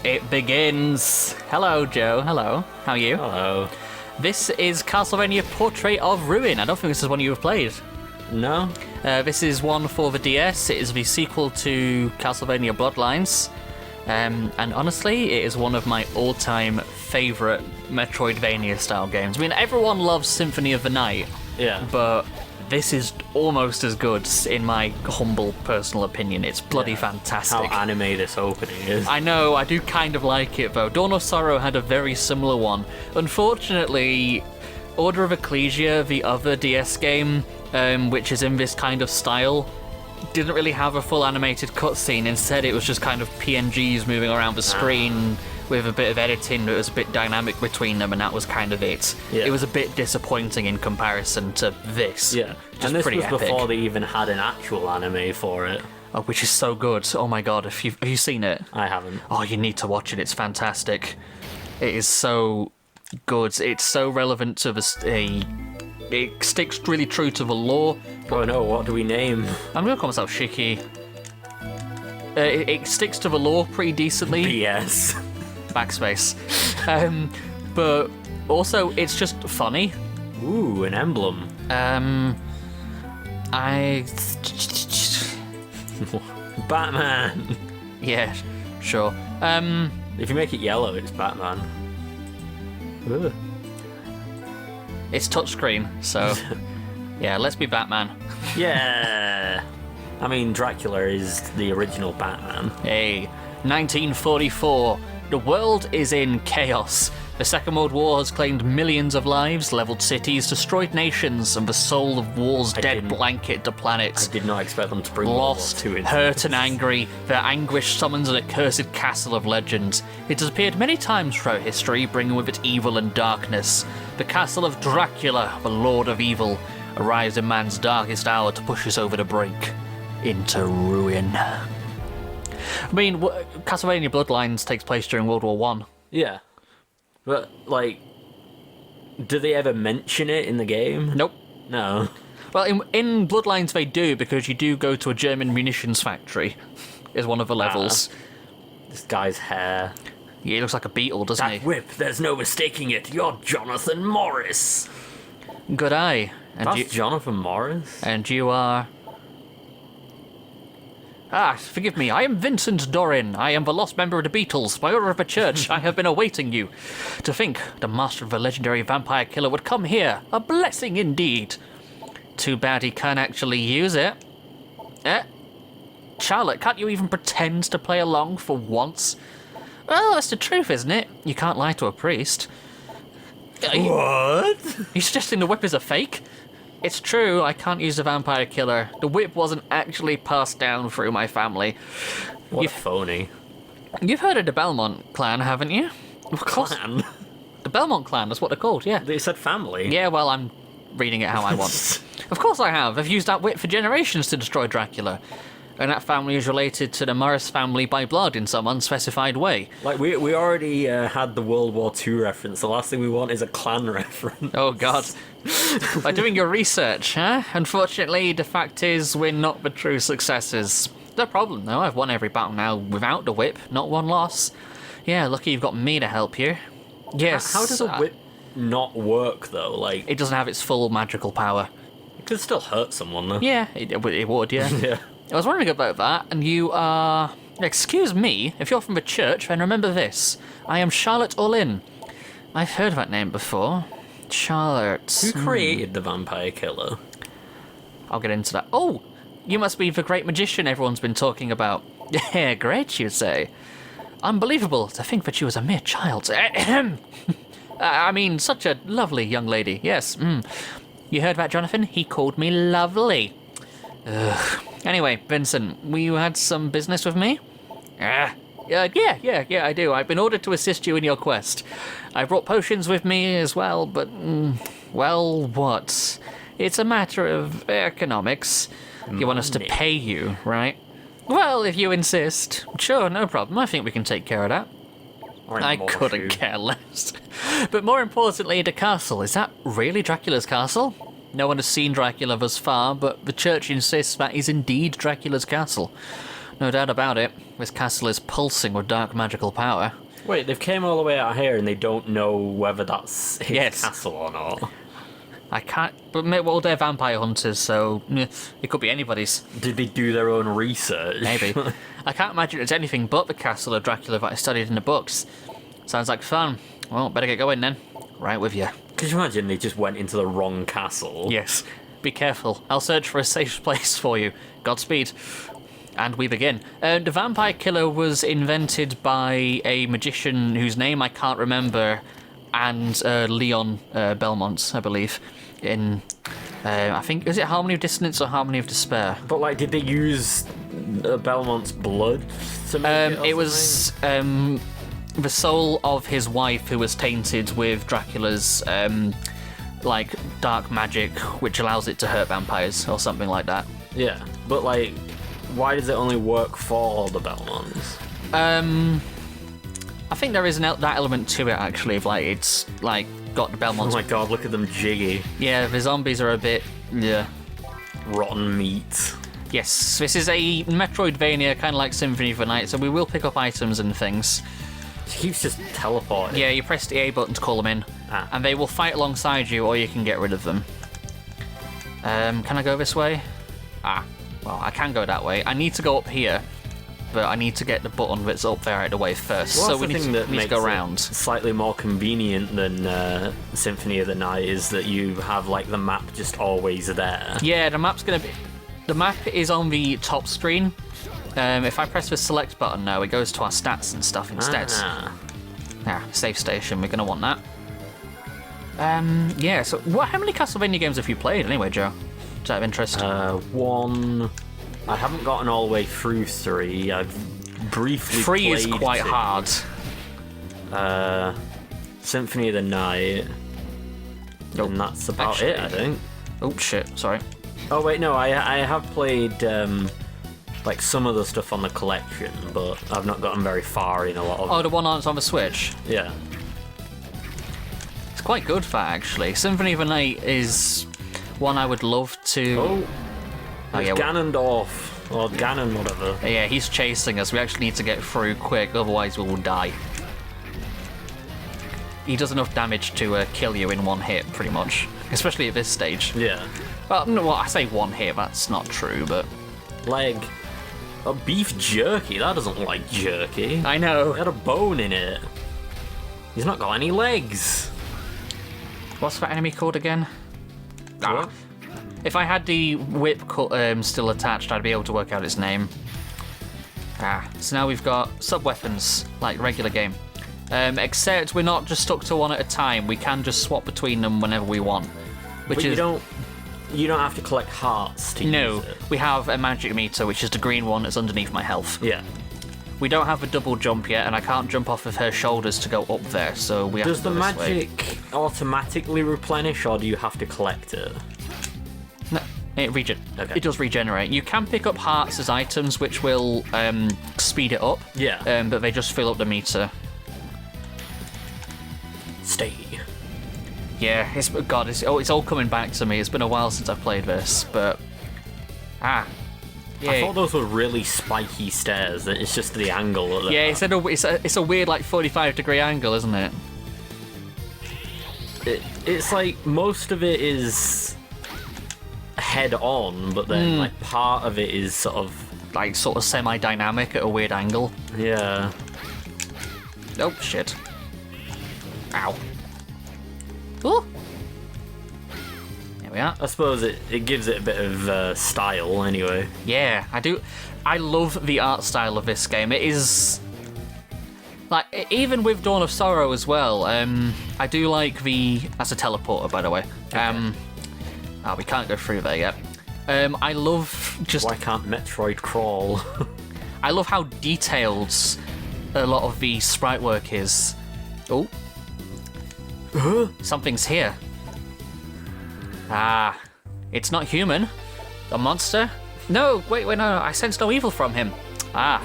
it begins. Hello, Joe. Hello. How are you? Hello. This is Castlevania Portrait of Ruin. I don't think this is one you have played. No? This is one for the DS. It is the sequel to Castlevania Bloodlines. And honestly, it is one of my all-time favourite Metroidvania-style games. I mean, everyone loves Symphony of the Night. Yeah. But this is almost as good, in my humble personal opinion. It's bloody fantastic. How anime this opening is. I know, I do kind of like it though. Dawn of Sorrow had a very similar one. Unfortunately, Order of Ecclesia, the other DS game, which is in this kind of style, didn't really have a full animated cutscene. Instead, it was just kind of PNGs moving around the screen with a bit of editing that was a bit dynamic between them, and that was kind of it. Yeah. It was a bit disappointing in comparison to this. Yeah. Just And this pretty was epic. before they even had an actual anime for it. Oh, which is so good. Oh my god, have you seen it? I haven't. Oh, you need to watch it. It's fantastic. It is so good. It's so relevant to it sticks really true to the lore. Oh no, what do we name? I'm going to call myself Shiki. It sticks to the lore pretty decently. BS. Backspace. But also, it's just funny. Ooh, an emblem. Batman. Yeah, sure. If you make it yellow, it's Batman. Ugh. It's touchscreen, so yeah, let's be Batman. Yeah. I mean, Dracula is the original Batman. Hey, 1944. The world is in chaos. The Second World War has claimed millions of lives, leveled cities, destroyed nations, and the soul of war's dead blanket the planet. I did not expect them to bring Lost, World War II into hurt this. and angry, their anguish summons an accursed castle of legend. It has appeared many times throughout history, bringing with it evil and darkness. The castle of Dracula, the lord of evil, arrives in man's darkest hour to push us over the brink into ruin. I mean, Castlevania Bloodlines takes place during World War One. Yeah. But, like, do they ever mention it in the game? Nope. No. Well, in Bloodlines they do, because you do go to a German munitions factory, is one of the levels. This guy's hair. Yeah, he looks like a beetle, doesn't That he? whip, there's no mistaking it. You're Jonathan Morris. Good eye. And That's Jonathan Morris? And you are... forgive me, I am Vincent Dorin. I am the lost member of the Beatles. By order of the church, I have been awaiting you. To think the master of the legendary vampire killer would come here. A blessing indeed. Too bad he can't actually use it. Charlotte, can't you even pretend to play along for once? Well, that's the truth, isn't it? You can't lie to a priest. What? You're suggesting the whip is a fake? It's true, I can't use the vampire killer. The whip wasn't actually passed down through my family. What a phony. You've heard of the Belmont clan, haven't you? Of course. Clan? The Belmont clan, that's what they're called, yeah. They said family. Yeah, well, I'm reading it how I want. Of course I have. I've used that whip for generations to destroy Dracula. And that family is related to the Morris family by blood in some unspecified way. Like, we already had the World War II reference. The last thing we want is a clan reference. Oh, God. By doing your research, huh? Unfortunately, the fact is we're not the true successors. No problem, though. I've won every battle now without the whip. Not one loss. Yeah, lucky you've got me to help you. Yes. How does a whip not work, though? Like, It doesn't have its full magical power. it could still hurt someone, though. Yeah, it would, yeah. Yeah. I was wondering about that, and you are... Excuse me, if you're from the church, then remember this. I am Charlotte Orlin. I've heard that name before. Charlotte. Who created the vampire killer? I'll get into that. Oh, you must be the great magician everyone's been talking about. Yeah, great, you say. Unbelievable to think that she was a mere child. I mean, such a lovely young lady, yes. You heard about Jonathan? He called me lovely. Ugh. Anyway, Vincent, you had some business with me? Yeah, I do. I've been ordered to assist you in your quest. I brought potions with me as well, but, well, what? It's a matter of economics. You want us to pay you, right? Well, if you insist. Sure, no problem. I think we can take care of that. I couldn't care less. But more importantly, the castle. Is that really Dracula's castle? No one has seen Dracula thus far, but the church insists that is indeed Dracula's castle. No doubt about it. This castle is pulsing with dark magical power. Wait, they've came all the way out here and they don't know whether that's his castle or not. I can't... But well, they're vampire hunters, so it could be anybody's. Did they do their own research? Maybe. I can't imagine it's anything but the castle of Dracula that I studied in the books. Sounds like fun. Well, better get going then. Right with you. Could you imagine they just went into the wrong castle? Yes. Be careful. I'll search for a safe place for you. Godspeed. And we begin. The vampire killer was invented by a magician whose name I can't remember, and Leon Belmont, I believe, in, I think, is it Harmony of Dissonance or Harmony of Despair? But, like, did they use Belmont's blood to make it was the soul of his wife who was tainted with Dracula's, like, dark magic, which allows it to hurt vampires, or something like that. Yeah, but, like, why does it only work for the Belmonts? I think there is that element to it, actually, of, like, it's, like, got the Belmonts. Oh my god, look at them jiggy. Yeah, the zombies are a bit, yeah. Rotten meat. Yes, this is a Metroidvania, kind of like Symphony of the Night, so we will pick up items and things. She keeps just teleporting. Yeah, you press the A button to call them in, and they will fight alongside you, or you can get rid of them. Can I go this way? Well, I can go that way. I need to go up here, but I need to get the button that's up there out of the way first. Well, so we need to go around. Slightly more convenient than Symphony of the Night is that you have like the map just always there. Yeah, the map is on the top screen. If I press the select button now, it goes to our stats and stuff instead. Save station. We're gonna want that. Yeah. So, how many Castlevania games have you played anyway, Joe? Is that of interest? One. I haven't gotten all the way through 3. I've briefly 3 played is quite 2. hard. Symphony of the Night. And that's about it, I think. Oh shit! Sorry. Oh wait, no. I have played like some of the stuff on the collection, but I've not gotten very far in a lot of. Oh, the one that's on the Switch. Yeah. It's quite good, that actually. Symphony of the Night is one I would love to. Yeah, Ganondorf, or Ganon, whatever. Yeah, he's chasing us. We actually need to get through quick, otherwise we will die. He does enough damage to kill you in one hit, pretty much. Especially at this stage. Yeah. Well, no, I say one hit, that's not true, but... Like, a beef jerky, that doesn't look like jerky. I know. It had a bone in it. He's not got any legs. What's that enemy called again? What? If I had the whip still attached, I'd be able to work out its name. So now we've got sub-weapons, like regular game. Except we're not just stuck to one at a time. We can just swap between them whenever we want. But you don't have to collect hearts to use it. We have a magic meter, which is the green one that's underneath my health. Yeah. We don't have a double jump yet, and I can't jump off of her shoulders to go up there, so we have Does to the go this way. magic automatically replenish, or do you have to collect it? No, it does regenerate. You can pick up hearts as items, which will speed it up. Yeah. But they just fill up the meter. Stay. Yeah, it's all coming back to me. It's been a while since I've played this, but yeah. I thought those were really spiky stairs. That it's just the angle of them. Yeah, it's a weird like 45-degree angle, isn't it? It's like most of it is head on, but then like part of it is sort of semi-dynamic at a weird angle. Yeah. Oh shit. Ow. Ooh. There we are. I suppose it gives it a bit of style anyway. Yeah, I do. I love the art style of this game. It is like, even with Dawn of Sorrow as well. I do like that's a teleporter, by the way. Okay. We can't go through there yet. I love just. Why can't Metroid crawl? I love how detailed a lot of the sprite work is. Oh. Something's here. It's not human. A monster? No, wait, no, I sense no evil from him.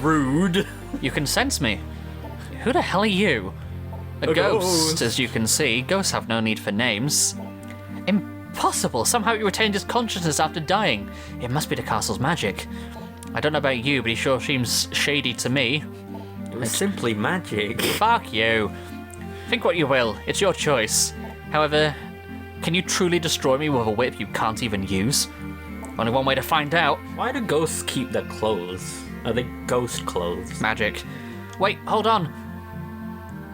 Rude. You can sense me. Who the hell are you? A ghost, as you can see. Ghosts have no need for names. Impossible. Somehow he retained his consciousness after dying. It must be the castle's magic. I don't know about you, but he sure seems shady to me. It was simply magic. Fuck you. Think what you will, it's your choice. However, can you truly destroy me with a whip you can't even use? Only one way to find out. Why do ghosts keep their clothes? Are they ghost clothes? Magic. Wait, hold on.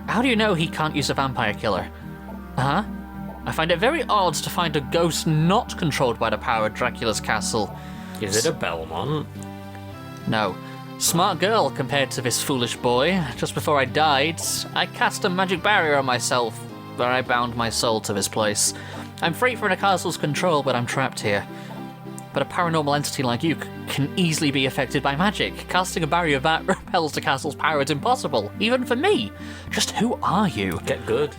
How do you know he can't use a vampire killer? Huh? I find it very odd to find a ghost not controlled by the power of Dracula's castle. Is it a Belmont? No. Smart girl compared to this foolish boy. Just before I died, I cast a magic barrier on myself, where I bound my soul to this place. I'm free from the castle's control, but I'm trapped here. But a paranormal entity like you can easily be affected by magic. Casting a barrier that repels the castle's power is impossible, even for me. Just who are you? Get good.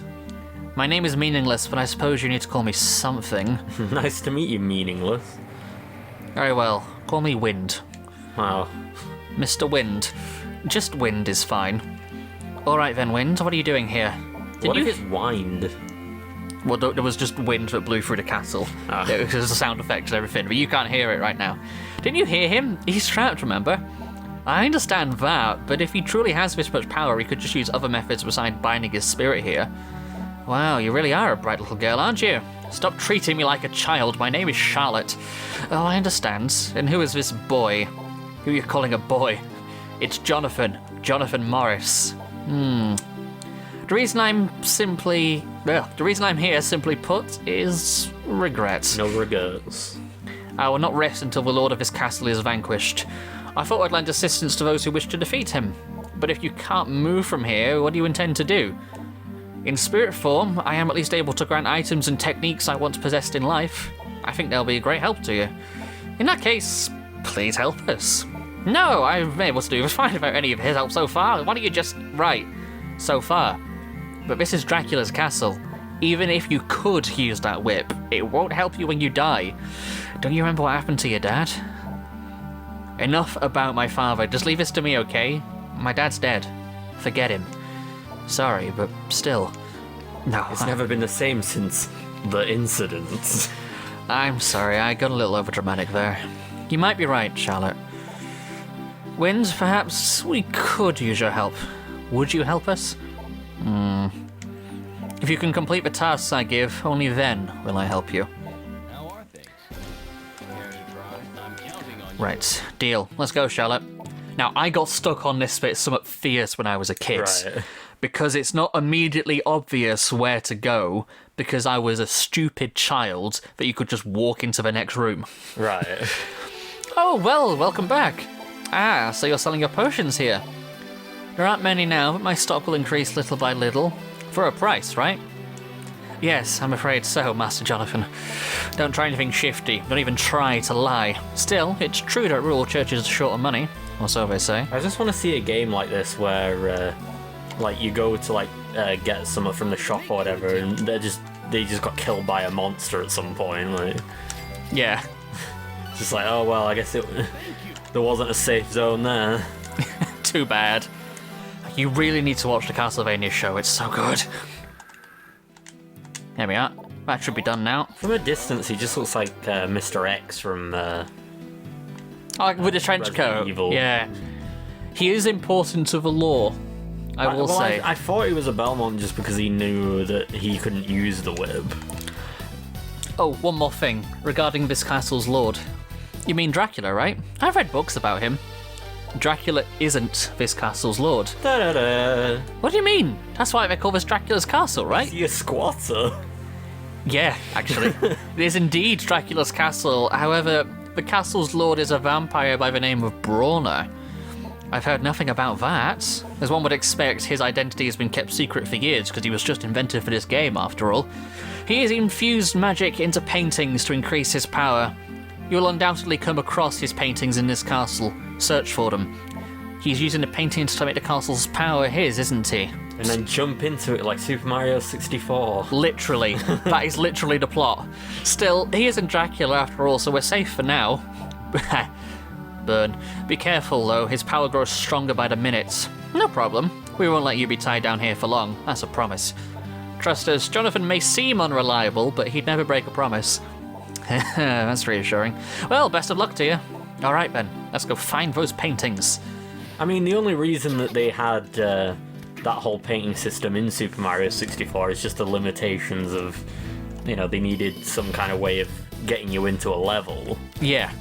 My name is meaningless, but I suppose you need to call me something. Nice to meet you, meaningless. Very well, call me Wind. Wow. Mr. Wind. Just Wind is fine. Alright then, Wind, what are you doing here? What if it's wind? Well, there was just wind that blew through the castle. Ah. It was a sound effect and everything, but you can't hear it right now. Didn't you hear him? He's trapped, remember? I understand that, but if he truly has this much power, he could just use other methods besides binding his spirit here. Wow, you really are a bright little girl, aren't you? Stop treating me like a child. My name is Charlotte. Oh, I understand. And who is this boy? Who are you calling a boy? It's Jonathan. Jonathan Morris. The reason I'm here, simply put, is regret. No regrets. I will not rest until the lord of this castle is vanquished. I thought I'd lend assistance to those who wish to defeat him. But if you can't move from here, what do you intend to do? In spirit form, I am at least able to grant items and techniques I once possessed in life. I think they'll be a great help to you. In that case, please help us. No, I've been able to do fine without any of his help so far. Why don't you just... Right. So far. But this is Dracula's castle. Even if you could use that whip, it won't help you when you die. Don't you remember what happened to your dad? Enough about my father. Just leave this to me, okay? My dad's dead. Forget him. Sorry, but still. No. It's never been the same since the incident. I'm sorry, I got a little overdramatic there. You might be right, Charlotte. Wind, perhaps we could use your help. Would you help us? If you can complete the tasks I give, only then will I help you. Right, deal. Let's go, Charlotte. Now, I got stuck on this bit somewhat fierce when I was a kid. Right. Because it's not immediately obvious where to go, because I was a stupid child that you could just walk into the next room. Right. Oh, well, welcome back. Ah, so you're selling your potions here. There aren't many now, but my stock will increase little by little. For a price, right? Yes, I'm afraid so, Master Jonathan. Don't try anything shifty. Don't even try to lie. Still, it's true that rural churches are short of money, or so they say. I just want to see a game like this where, like, you go to get something from the shop or whatever, and they just got killed by a monster at some point. Like, Yeah. just like, oh well, I guess there wasn't a safe zone there. Too bad. You really need to watch the Castlevania show. It's so good. There we are. That should be done now. From a distance, he just looks like Mr. X from. Oh, with the trench Resident coat. Evil. Yeah. He is important to the lore. I will say. I thought he was a Belmont just because he knew that he couldn't use the whip. Oh, one more thing regarding this castle's lord. You mean Dracula, right? I've read books about him. Dracula isn't this castle's lord. Da-da-da. What do you mean? That's why they call this Dracula's castle, right? Is he a squatter? Yeah, actually. It is indeed Dracula's castle. However, the castle's lord is a vampire by the name of Brauner. I've heard nothing about that. As one would expect, his identity has been kept secret for years because he was just invented for this game, after all. He has infused magic into paintings to increase his power. You'll undoubtedly come across his paintings in this castle. Search for them. He's using the paintings to make the castle's power his, isn't he? And then jump into it like Super Mario 64. Literally. That is literally the plot. Still, he isn't Dracula after all, so we're safe for now. Burn. Be careful, though. His power grows stronger by the minute. No problem. We won't let you be tied down here for long. That's a promise. Trust us, Jonathan may seem unreliable, but he'd never break a promise. That's reassuring. Well, best of luck to you. All right, then. Let's go find those paintings. I mean, the only reason that they had that whole painting system in Super Mario 64 is just the limitations of, they needed some kind of way of getting you into a level. Yeah.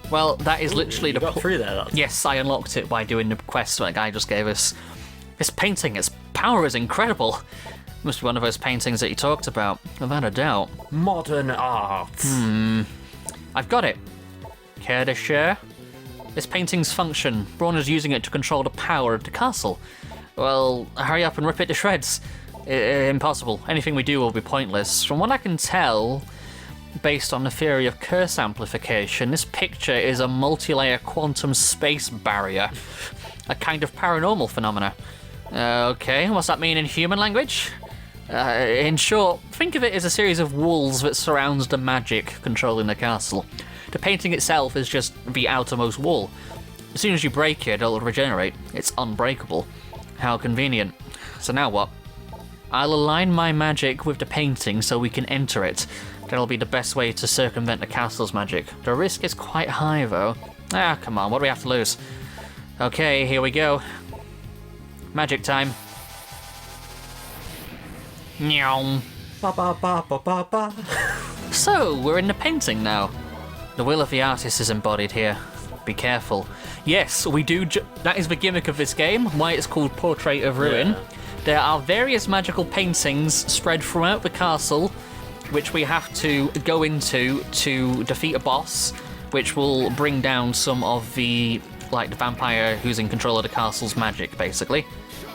Well, that is literally you got through there. Yes, I unlocked it by doing the quest that guy just gave us. This painting, its power is incredible. Must be one of those paintings that you talked about, without a doubt. Modern art. I've got it. Care to share? This painting's function. Brauner's using it to control the power of the castle. Well, hurry up and rip it to shreds. Impossible. Anything we do will be pointless. From what I can tell, based on the theory of curse amplification, this picture is a multi-layer quantum space barrier. A kind of paranormal phenomena. Okay, what's that mean in human language? In short, think of it as a series of walls that surrounds the magic controlling the castle. The painting itself is just the outermost wall. As soon as you break it, it'll regenerate. It's unbreakable. How convenient. So now what? I'll align my magic with the painting so we can enter it. That'll be the best way to circumvent the castle's magic. The risk is quite high, though. Come on, what do we have to lose? Okay, here we go. Magic time. Meow. Ba ba ba ba ba ba. So, we're in the painting now. The will of the artist is embodied here. Be careful. Yes, we do. That is the gimmick of this game, why it's called Portrait of Ruin. Yeah. There are various magical paintings spread throughout the castle, which we have to go into to defeat a boss, which will bring down some of the vampire who's in control of the castle's magic, basically.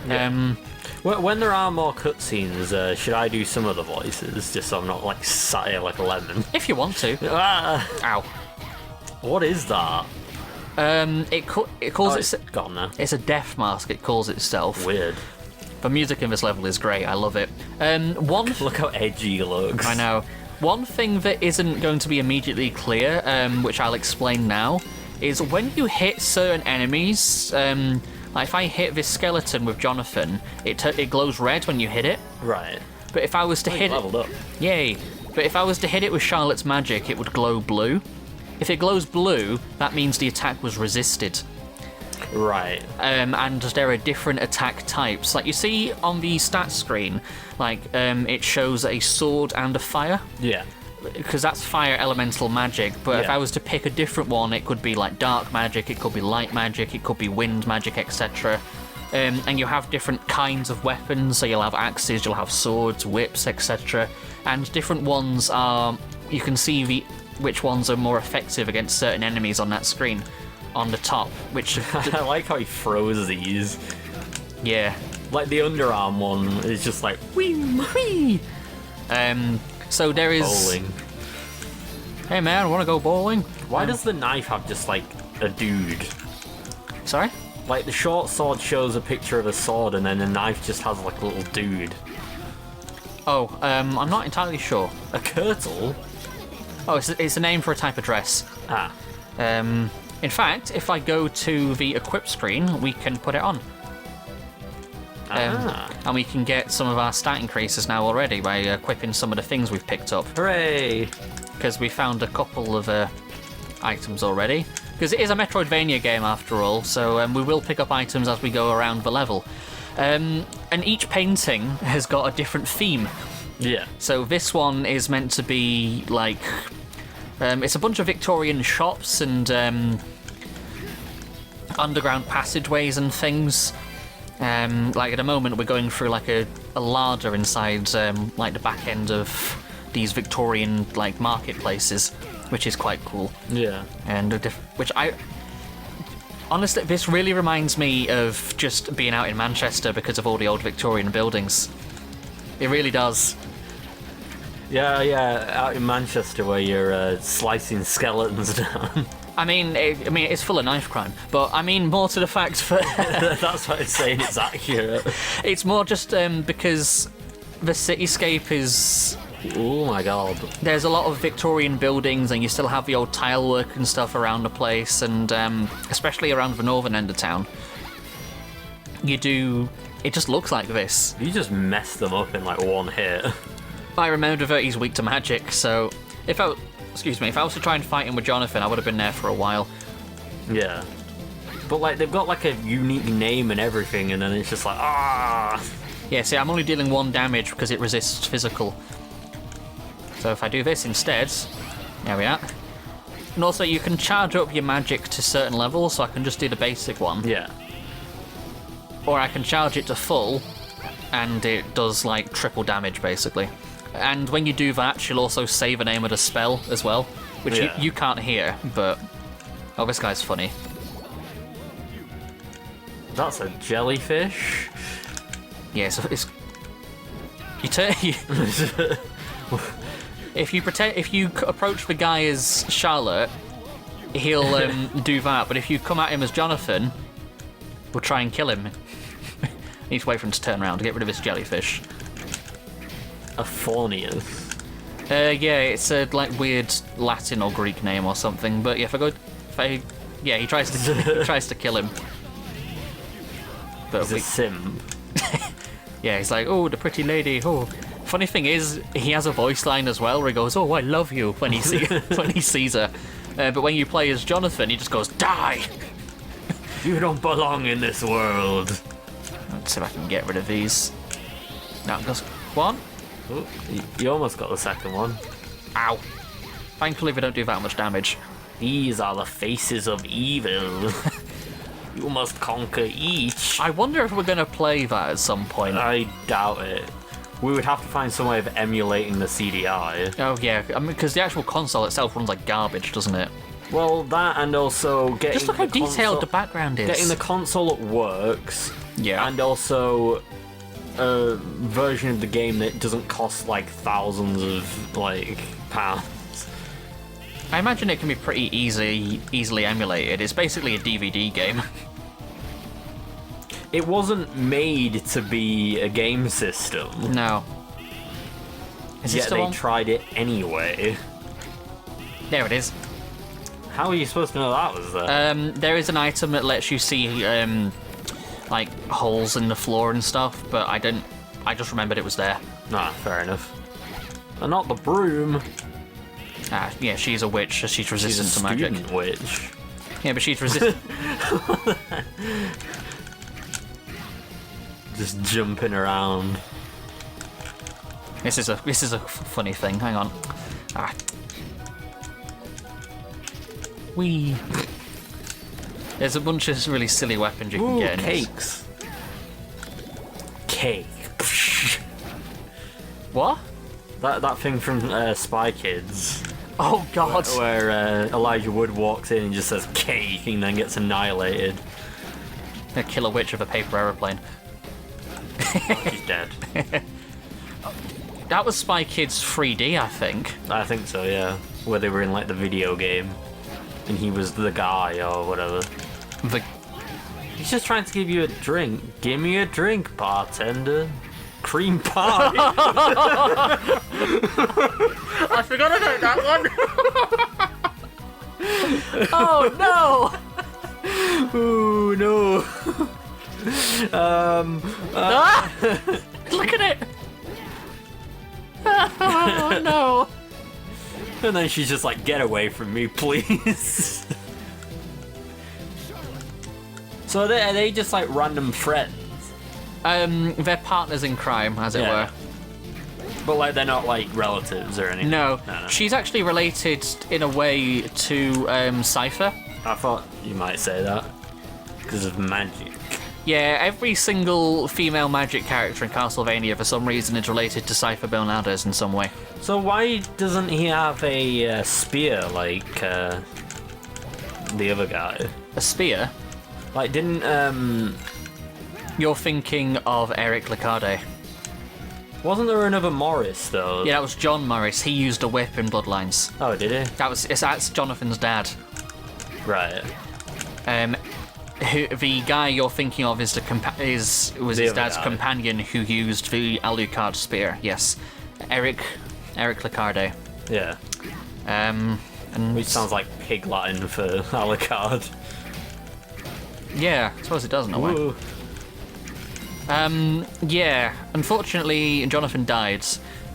Yeah. When there are more cutscenes, should I do some of the voices, just so I'm not sat here like a lemon? If you want to. Ow. What is that? It calls it. Gone now. It's a death mask. It calls itself. Weird. The music in this level is great. I love it. Look how edgy it looks. I know. One thing that isn't going to be immediately clear, which I'll explain now, is when you hit certain enemies. If I hit this skeleton with Jonathan, it glows red when you hit it. Right. But if I was to hit leveled up. Yay! But if I was to hit it with Charlotte's magic, it would glow blue. If it glows blue, that means the attack was resisted. Right. And there are different attack types. Like you see on the stats screen, it shows a sword and a fire. Yeah. Because that's fire elemental magic, but if Yeah. I was to pick a different one, it could be dark magic, it could be light magic, it could be wind magic, etc. And you have different kinds of weapons, so you'll have axes, you'll have swords, whips, etc. And different ones are, you can see which ones are more effective against certain enemies on that screen, on the top, which... I like how he throws these. Yeah. Like the underarm one is just like, whee, Whee! So there is... bowling. Hey man, wanna go bowling? Why does the knife have just a dude? Sorry? The short sword shows a picture of a sword and then the knife just has a little dude. Oh, I'm not entirely sure. A kirtle? Oh, it's a name for a type of dress. Ah. In fact, if I go to the equip screen, we can put it on. And we can get some of our stat increases now already by equipping some of the things we've picked up. Hooray! Because we found a couple of items already. Because it is a Metroidvania game after all, so we will pick up items as we go around the level. And each painting has got a different theme. Yeah. So this one is meant to be it's a bunch of Victorian shops and underground passageways and things. At the moment we're going through a larder inside the back end of these Victorian marketplaces, which is quite cool. Yeah. And which I honestly, this really reminds me of just being out in Manchester because of all the old Victorian buildings. It really does. Yeah, out in Manchester where you're slicing skeletons down. I mean, it's full of knife crime, but I mean more to the fact that... That's what I'm saying, it's accurate. It's more just because the cityscape is... Oh my god. There's a lot of Victorian buildings and you still have the old tile work and stuff around the place, and especially around the northern end of town. You do... It just looks like this. You just messed them up in one hit. I remember that he's weak to magic, so If I was to try and fight him with Jonathan, I would have been there for a while. Yeah. But, like, they've got, like, a unique name and everything, and then it's just like, ah! Yeah, see, I'm only dealing 1 damage because it resists physical. So if I do this instead, there we are. And also, you can charge up your magic to certain levels, so I can just do the basic one. Yeah. Or I can charge it to full, and it does, like, triple damage, basically. And when you do that, she'll also say the name of the spell as well, which you can't hear, but... Oh, this guy's funny. That's a jellyfish? Yeah, so it's... If you approach the guy as Charlotte, he'll do that, but if you come at him as Jonathan, we'll try and kill him. Need to wait for him to turn around to get rid of his jellyfish. Aphonius. Yeah, it's a like weird Latin or Greek name or something. But yeah, he tries to kill him. But He's a simp. Yeah, he's like, oh, the pretty lady. Oh, funny thing is, he has a voice line as well where he goes, oh, I love you when he sees her. But when you play as Jonathan, he just goes, die. You don't belong in this world. Let's see if I can get rid of these. No, just one. Oh, you almost got the second one. Ow. Thankfully, they don't do that much damage. These are the faces of evil. You must conquer each. I wonder if we're going to play that at some point. I doubt it. We would have to find some way of emulating the CDI. Oh, yeah. I mean, because the actual console itself runs like garbage, doesn't it? Well, that and also getting just look how detailed the background is. Getting the console that works. Yeah. And also a version of the game that doesn't cost like thousands of like pounds. I imagine it can be pretty easily emulated. It's basically a DVD game. It wasn't made to be a game system. No. Yet they tried it anyway. There it is. How are you supposed to know that was there? There is an item that lets you see like holes in the floor and stuff, but I just remembered it was there. Nah, fair enough. And not the broom. Yeah, she's a witch, so she's resistant to magic. She's a student witch. Yeah, but she's resistant. Just jumping around. This is a funny thing. Hang on. Whee. There's a bunch of really silly weapons you can get in cakes. Cake. What? That thing from Spy Kids. Oh God! Where Elijah Wood walks in and just says cake and then gets annihilated. They kill a witch with a paper aeroplane. She's dead. That was Spy Kids 3D, I think. I think so, yeah. Where they were in like the video game, and he was the guy or whatever. He's just trying to give you a drink. Give me a drink, bartender. Cream pie. I forgot about that one. Oh no! Ooh no. Look at it. Oh no! And then she's just like, "Get away from me, please." So are they just like random friends? They're partners in crime, as it were. But like they're not like relatives or anything. No. She's actually related in a way to Cypher. I thought you might say that because of magic. Yeah, every single female magic character in Castlevania for some reason is related to Cypher Bernardes in some way. So why doesn't he have a spear like the other guy? A spear? Like didn't You're thinking of Eric Liccarde. Wasn't there another Morris though? Yeah, that was John Morris. He used a whip in Bloodlines. Oh, did he? That's Jonathan's dad. Right. The guy you're thinking of is his dad's companion who used the Alucard spear. Yes, Eric Liccarde. Yeah. And which sounds like pig Latin for Alucard. Yeah, I suppose it does in a way. Yeah, unfortunately, Jonathan died.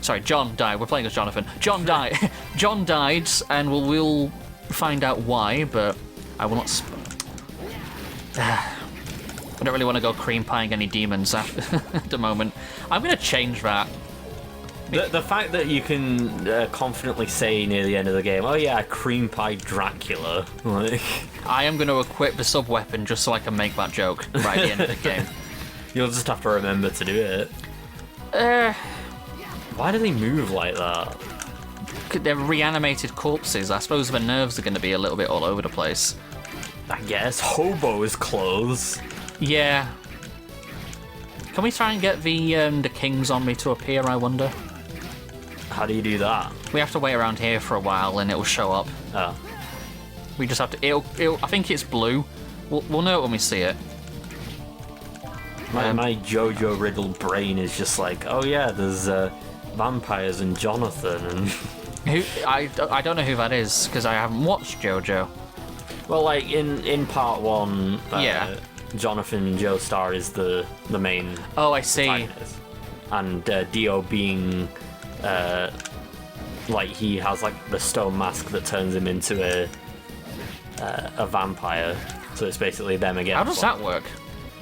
Sorry, John died. We're playing as Jonathan. John died. John died, and we'll find out why, but I will not... I don't really want to go cream pieing any demons at the moment. I'm going to change that. The fact that you can confidently say near the end of the game, oh yeah, cream pie Dracula. Like... I am going to equip the sub-weapon just so I can make that joke right at the end of the game. You'll just have to remember to do it. Why do they move like that? They're reanimated corpses. I suppose the nerves are going to be a little bit all over the place. I guess. Hobo's clothes. Yeah. Can we try and get the king zombie to appear, I wonder? How do you do that? We have to wait around here for a while and it will show up. Oh. We just have to... It'll, I think it's blue. We'll know it when we see it. My JoJo riddled brain is just like, oh yeah, there's vampires and Jonathan and... I don't know who that is, because I haven't watched JoJo. Well, like, in part 1, yeah. Jonathan Joestar is the main... Oh, I see. protagonist. And Dio being... like, he has, like, the stone mask that turns him into a vampire. So it's basically them again. How does that work?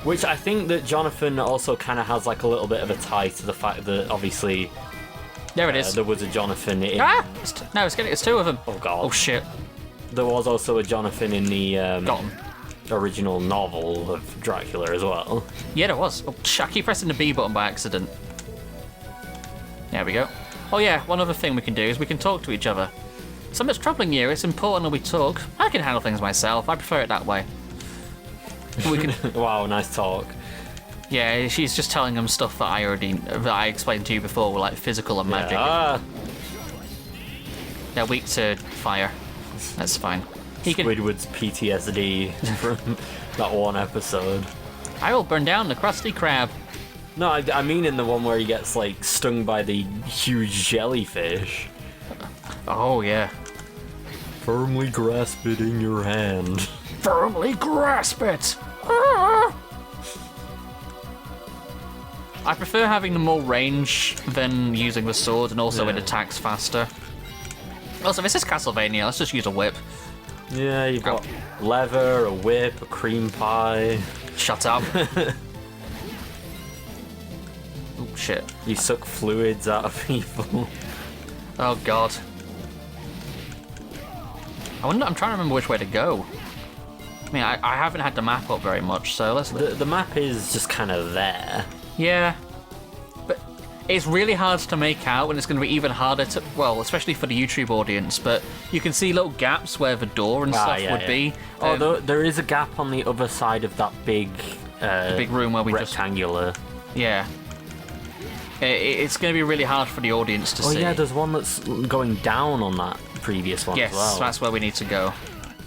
Which I think that Jonathan also kind of has, like, a little bit of a tie to the fact that, obviously... There it is. There was a Jonathan in... Ah! It's two of them. Oh, God. Oh, shit. There was also a Jonathan in the Got him. original novel of Dracula as well. Yeah, there was. Oh, I keep pressing the B button by accident. There we go. Oh yeah, one other thing we can do is we can talk to each other. Something's troubling you, it's important that we talk. I can handle things myself, I prefer it that way. We can... Wow, nice talk. Yeah, she's just telling him stuff that I explained to you before, like physical and magic. Yeah. They're weak to fire. That's fine. Squidward's PTSD from that one episode. I will burn down the Krusty Krab. No, I mean in the one where he gets, like, stung by the huge jellyfish. Oh, yeah. Firmly grasp it in your hand. Firmly grasp it! Ah! I prefer having the more range than using the sword, and also it attacks faster. Also, this is Castlevania, let's just use a whip. Yeah, you've got leather, a whip, a cream pie. Shut up. Oh, shit. You suck fluids out of people. Oh, God. I'm trying to remember which way to go. I mean, I haven't had the map up very much, so let's... The map is just kind of there. Yeah. But it's really hard to make out, and it's going to be even harder to... Well, especially for the YouTube audience, but you can see little gaps where the door and stuff would be. Oh, there is a gap on the other side of that big... the big room where we rectangular. Yeah. It's going to be really hard for the audience to see. Oh yeah, there's one that's going down on that previous one as well. Yes, that's where we need to go,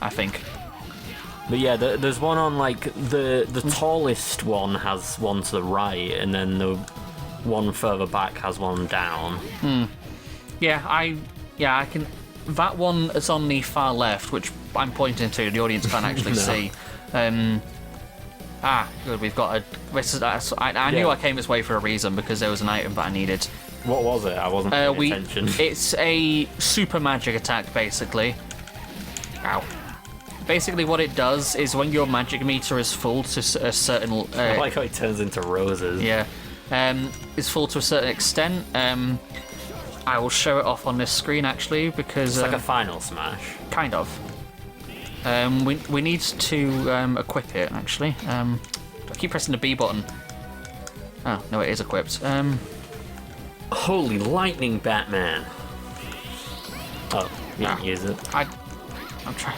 I think. But yeah, there's one on, like, the tallest one has one to the right, and then the one further back has one down. Yeah, I can... That one is on the far left, which I'm pointing to, the audience can't actually see. Good, we've got a... I knew I came this way for a reason, because there was an item that I needed. What was it? I wasn't paying attention. It's a super magic attack, basically. Ow. Basically what it does is when your magic meter is full to a certain... I like how it turns into roses. Yeah. Is full to a certain extent. I will show it off on this screen, actually, because... It's like a final smash. Kind of. We need to equip it, actually. I keep pressing the B button. Oh, no, it is equipped. Holy lightning, Batman! Oh, you didn't use it. I'm trying...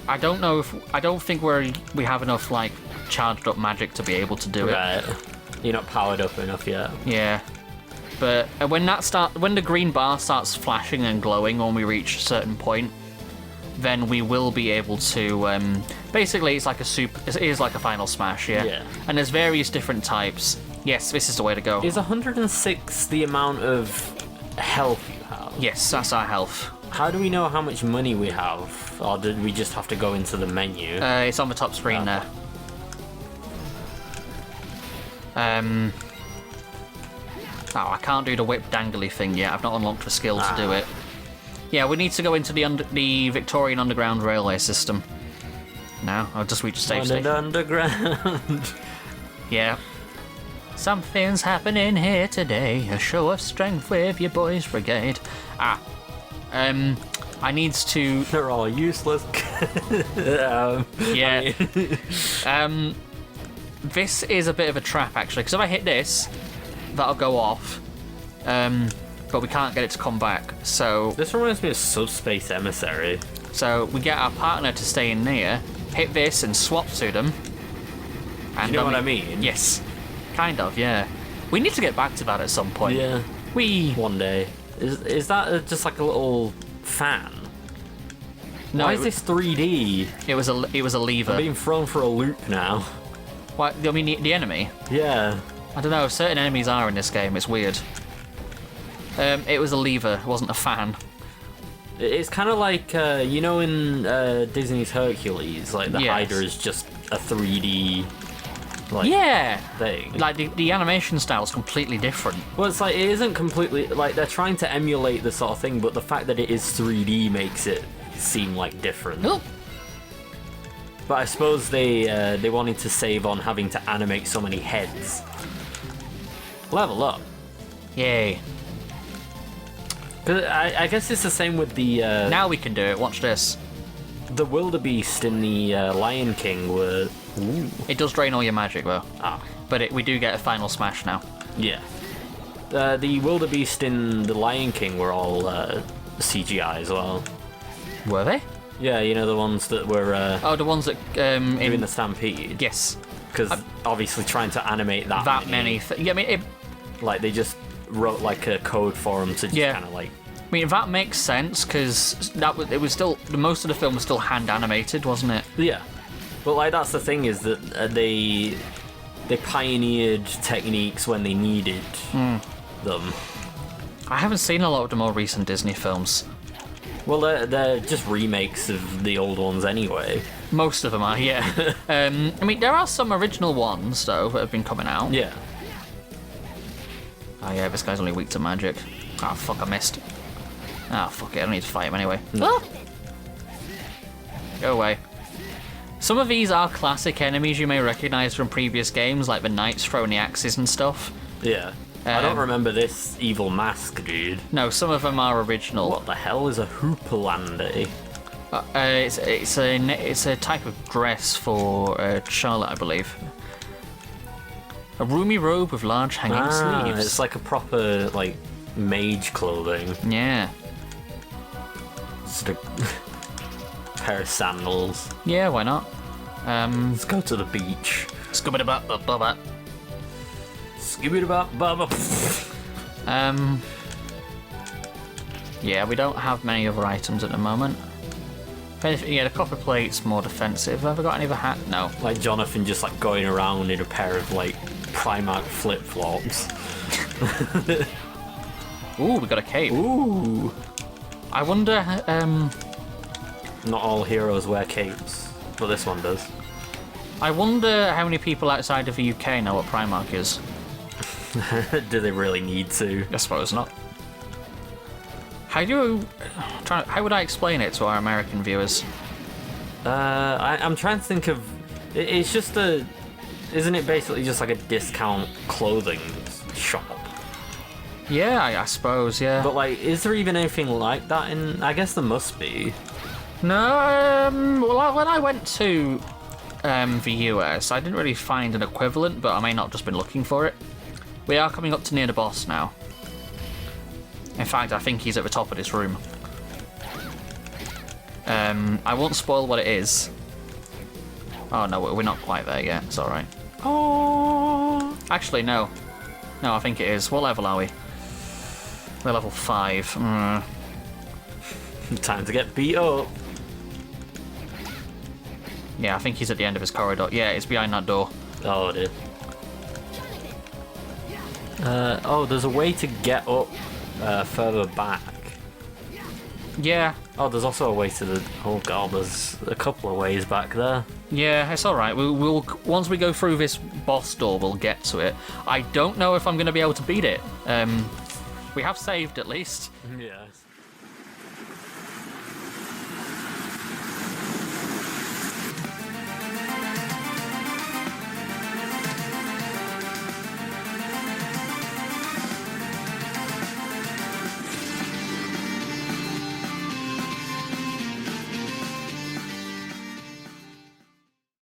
I don't know if... I don't think we have enough, like, charged up magic to be able to do it. Right. You're not powered up enough yet. Yeah. But when the green bar starts flashing and glowing when we reach a certain point, then we will be able to... basically, it's like it is like a final smash, yeah? And there's various different types. Yes, this is the way to go. Is 106 the amount of health you have? Yes, that's our health. How do we know how much money we have? Or did we just have to go into the menu? It's on the top screen there. Oh, I can't do the whip dangly thing yet. I've not unlocked the skill to do it. Yeah, we need to go into the Victorian Underground Railway system. Now, I'll just reach stage station. Underground. Yeah. Something's happening here today. A show of strength with your boys' brigade. I needs to... They're all useless. Yeah. This is a bit of a trap, actually, because if I hit this, that'll go off. But we can't get it to come back, so... This reminds me of Subspace Emissary. So we get our partner to stay in near, hit this and swap to them. And You know what I mean? Yes. Kind of, yeah. We need to get back to that at some point. Yeah. One day. Is that just like a little fan? No, Why is this 3D? It was a lever. I'm being thrown for a loop now. What? I mean, the enemy? Yeah. I don't know. Certain enemies are in this game. It's weird. It was a lever. It wasn't a fan. It's kind of like, you know, in Disney's Hercules, like the Yes. Hydra is just a 3D, like, Yeah. thing. Like the animation style is completely different. Well, it's like, it isn't completely, like, they're trying to emulate the sort of thing, but the fact that it is 3D makes it seem like different. Oh. But I suppose they wanted to save on having to animate so many heads. Level up. Yay. 'Cause I guess it's the same with the Now we can do it. Watch this. the wildebeest in the Lion King were. Ooh. It does drain all your magic though. Ah, But we do get a final smash now. yeah. The wildebeest in the Lion King were all CGI as well. Were they? Yeah, you know, the ones that were Oh, the ones that doing the stampede. Yes. Because obviously trying to animate That many. Yeah, I mean, like they just wrote like a code for them to just Yeah. kind of like. I mean, that makes sense because it was still most of the film was still hand animated, wasn't it? Yeah, but like that's the thing is that they pioneered techniques when they needed them. I haven't seen a lot of the more recent Disney films. Well, they're just remakes of the old ones anyway. Most of them are, yeah. I mean, there are some original ones though that have been coming out. Yeah. Oh yeah, this guy's only weak to magic. Ah, fuck, I missed. Ah, fuck it, I don't need to fight him anyway. No. Ah! Go away. Some of these are classic enemies you may recognise from previous games, like the knights throwing the axes and stuff. Yeah. I don't remember this evil mask, dude. No, some of them are original. What the hell is a hoopalande? It's a type of dress for Charlotte, I believe. A roomy robe with large hanging sleeves. It's like a proper like mage clothing. Yeah. Sort of pair of sandals. Yeah, why not? Let's go to the beach. Scooby-Doo-Bop-Bop-Bop. Skibidi-bop-bop. Yeah, we don't have many other items at the moment. If anything, yeah, the copper plate's more defensive. Have I got any other hat? No. Like Jonathan just like going around in a pair of like Primark flip-flops. Ooh, we got a cape. Ooh. I wonder, Not all heroes wear capes, but this one does. I wonder how many people outside of the UK know what Primark is. Do they really need to? I suppose not. How would I explain it to our American viewers? I'm trying to think of. It's just isn't it basically just like a discount clothing shop? Yeah, I suppose, yeah. But like, is there even anything like that in? I guess there must be. No, well, when I went to the US, I didn't really find an equivalent, but I may not have just been looking for it. We are coming up to near the boss now. In fact, I think he's at the top of this room. I won't spoil what it is. Oh no, we're not quite there yet. It's alright. Oh. Actually, no. No, I think it is. What level are we? We're level 5. Time to get beat up. Yeah, I think he's at the end of his corridor. Yeah, it's behind that door. Oh dear. There's a way to get up further back. Yeah. Oh, there's also a way to the. Oh god, there's a couple of ways back there. Yeah, it's alright. We'll once we go through this boss door, we'll get to it. I don't know if I'm going to be able to beat it. We have saved at least. Yes.